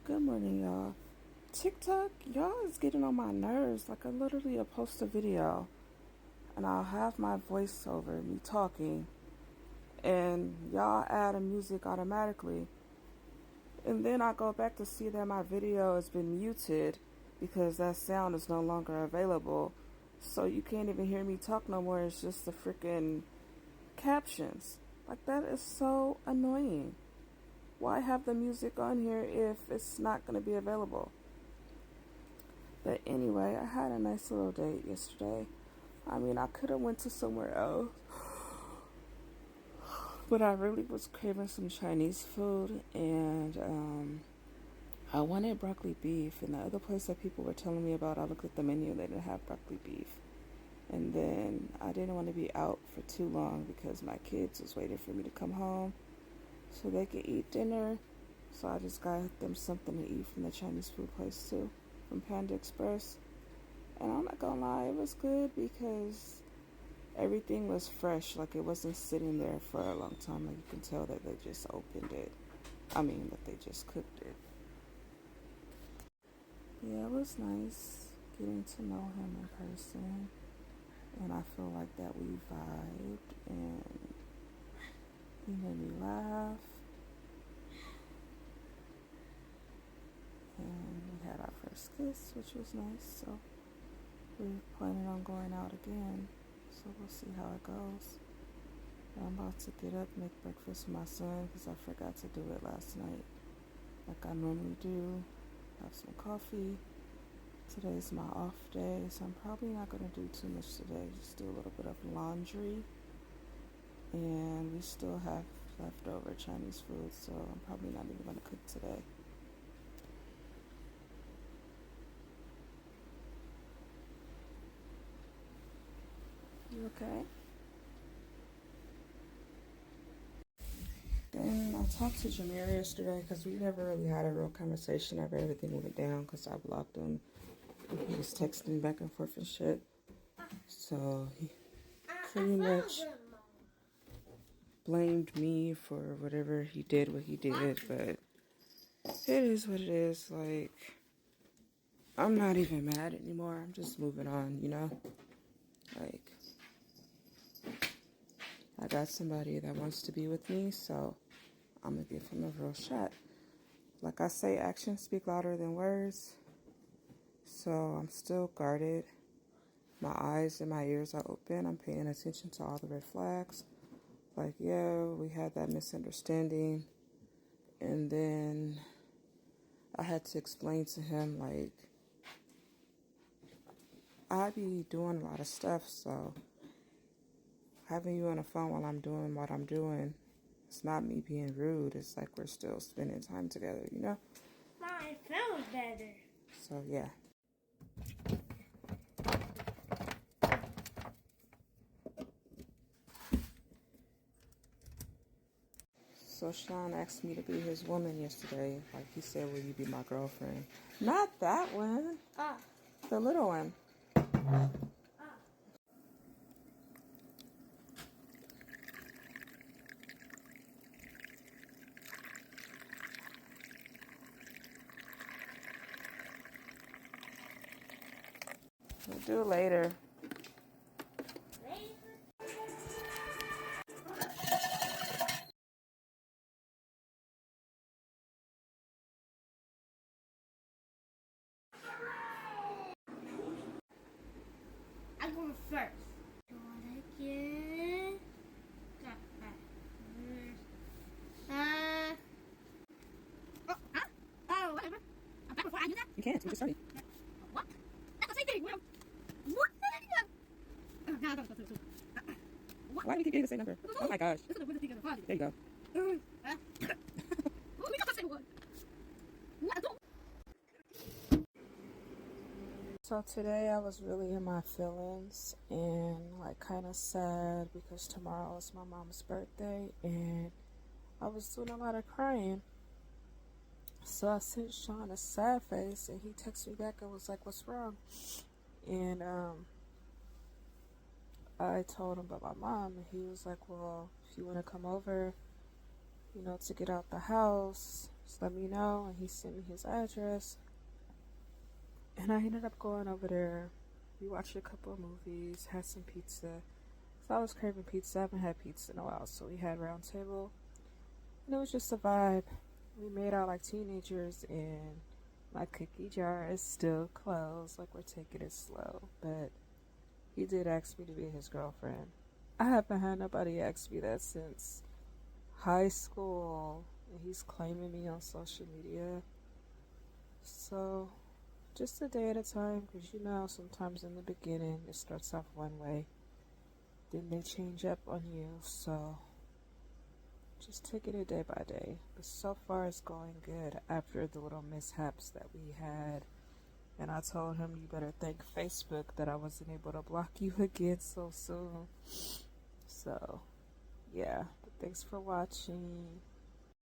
Good morning, y'all. TikTok, y'all is getting on my nerves. Like, I literally will post a video and I'll have my voiceover, me talking, and y'all add a music automatically. And then I go back to see that my video has been muted because that sound is no longer available. So you can't even hear me talk no more. It's just the freaking captions. Like, that is so annoying. Why have the music on here if it's not going to be available? But anyway, I had a nice little date yesterday. I mean, I could have went to somewhere else, but I really was craving some Chinese food, and I wanted broccoli beef. And the other place that people were telling me about, I looked at the menu, they didn't have broccoli beef. And then I didn't want to be out for too long because my kids was waiting for me to come home so they could eat dinner. So I just got them something to eat from the Chinese food place too, from Panda Express. And I'm not gonna lie, it was good because everything was fresh. Like, it wasn't sitting there for a long time. Like, you can tell that they just opened it. I mean, that they just cooked it. Yeah, it was nice getting to know him in person. And I feel like that we vibed and he made me laugh. And we had our first kiss, which was nice. So we're planning on going out again. So we'll see how it goes. I'm about to get up, make breakfast for my son because I forgot to do it last night like I normally do. Have some coffee. Today's my off day, so I'm probably not going to do too much today. Just do a little bit of laundry. And we still have leftover Chinese food, so I'm probably not even going to cook today. You okay? Then I talked to Jameer yesterday because we never really had a real conversation after everything went down because I blocked him. He was texting back and forth and shit. So he pretty much blamed me for whatever he did, what he did. But it is what it is. Like, I'm not even mad anymore. I'm just moving on, you know? Like, I got somebody that wants to be with me, so I'm going to give him a real shot. Like I say, actions speak louder than words. So I'm still guarded. My eyes and my ears are open. I'm paying attention to all the red flags. Like, yeah, we had that misunderstanding. And then I had to explain to him, like, I be doing a lot of stuff, so having you on the phone while I'm doing what I'm doing, it's not me being rude. It's like we're still spending time together, you know? Mine feels better. So, yeah. So Sean asked me to be his woman yesterday. Like, he said, will you be my girlfriend? Not that one. The little one. We'll do it later. I'm going first. Oh, whatever. I'm back before I do that? You can't. We just started. What? That's the same thing. What? No, I don't go through. Why do we keep getting the same number? Oh my gosh. This is the thing of the party. There you go. We got the same one. What? So today I was really in my feelings and like kind of sad because tomorrow is my mom's birthday and I was doing a lot of crying. So I sent Sean a sad face and he texted me back and was like, what's wrong? And I told him about my mom and he was like, well, if you want to come over, you know, to get out the house, Just let me know. And he sent me his address. And I ended up going over there. We watched a couple of movies, had some pizza. So I was craving pizza. I haven't had pizza in a while. So we had round table. And it was just a vibe. We made out like teenagers, and my cookie jar is still closed. Like, we're taking it slow. But he did ask me to be his girlfriend. I haven't had nobody ask me that since high school. And he's claiming me on social media. So, just a day at a time. Because sometimes in the beginning it starts off one way. Then they change up on you. So, just taking it day by day. But so far it's going good after the little mishaps that we had. And I told him, you better thank Facebook that I wasn't able to block you again so soon. So, yeah. But thanks for watching.